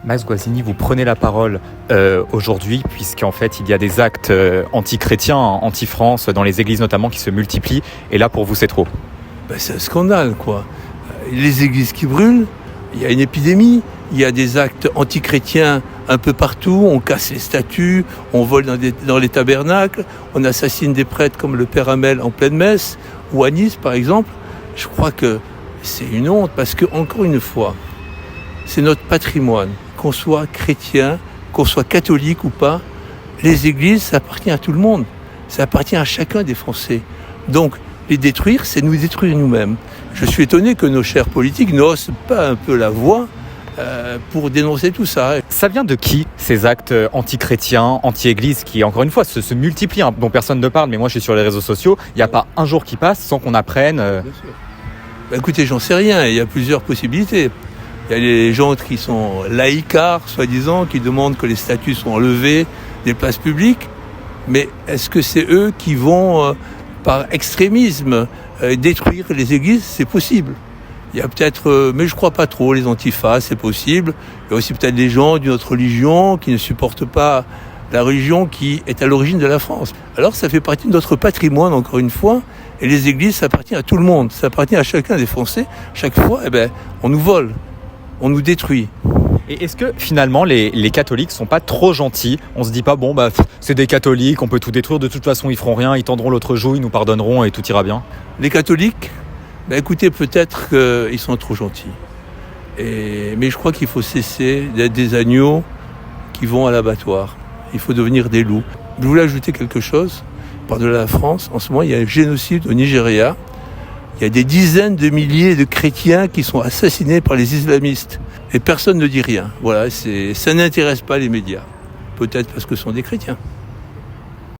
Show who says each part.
Speaker 1: Max Guazzini, vous prenez la parole aujourd'hui puisqu'en fait il y a des actes anti-chrétiens, anti-France, dans les églises notamment qui se multiplient et là pour vous c'est trop.
Speaker 2: C'est un scandale quoi. Les églises qui brûlent, il y a une épidémie, il y a des actes anti-chrétiens un peu partout, on casse les statues, on vole dans les tabernacles, on assassine des prêtres comme le Père Hamel en pleine messe, ou à Nice par exemple. Je crois que c'est une honte parce que, encore une fois, c'est notre patrimoine. Qu'on soit chrétien, qu'on soit catholique ou pas, les églises, ça appartient à tout le monde. Ça appartient à chacun des Français. Donc, les détruire, c'est nous détruire nous-mêmes. Je suis étonné que nos chers politiques n'osent pas un peu la voix pour dénoncer tout ça.
Speaker 1: Ça vient de qui, ces actes anti-chrétiens, anti-église, qui, encore une fois, se multiplient, dont personne ne parle, mais moi je suis sur les réseaux sociaux, il n'y a pas un jour qui passe sans qu'on apprenne...
Speaker 2: Bien sûr. Écoutez, j'en sais rien, il y a plusieurs possibilités. Il y a les gens qui sont laïcards, soi-disant, qui demandent que les statues soient enlevées des places publiques. Mais est-ce que c'est eux qui vont, par extrémisme, détruire les églises ? C'est possible. Il y a peut-être, mais je crois pas trop, les antifas, c'est possible. Il y a aussi peut-être des gens d'une autre religion qui ne supportent pas la religion qui est à l'origine de la France. Alors ça fait partie de notre patrimoine, encore une fois, et les églises, ça appartient à tout le monde, ça appartient à chacun des Français. Chaque fois, on nous vole. On nous détruit.
Speaker 1: Et est-ce que finalement les catholiques sont pas trop gentils ? On se dit pas c'est des catholiques, on peut tout détruire, de toute façon ils feront rien, ils tendront l'autre joue, ils nous pardonneront et tout ira bien.
Speaker 2: Les catholiques, écoutez, peut-être qu'ils sont trop gentils. Mais je crois qu'il faut cesser d'être des agneaux qui vont à l'abattoir. Il faut devenir des loups. Je voulais ajouter quelque chose. Par-delà la France, en ce moment, il y a un génocide au Nigeria. Il y a des dizaines de milliers de chrétiens qui sont assassinés par les islamistes. Et personne ne dit rien. Voilà, ça n'intéresse pas les médias. Peut-être parce que ce sont des chrétiens.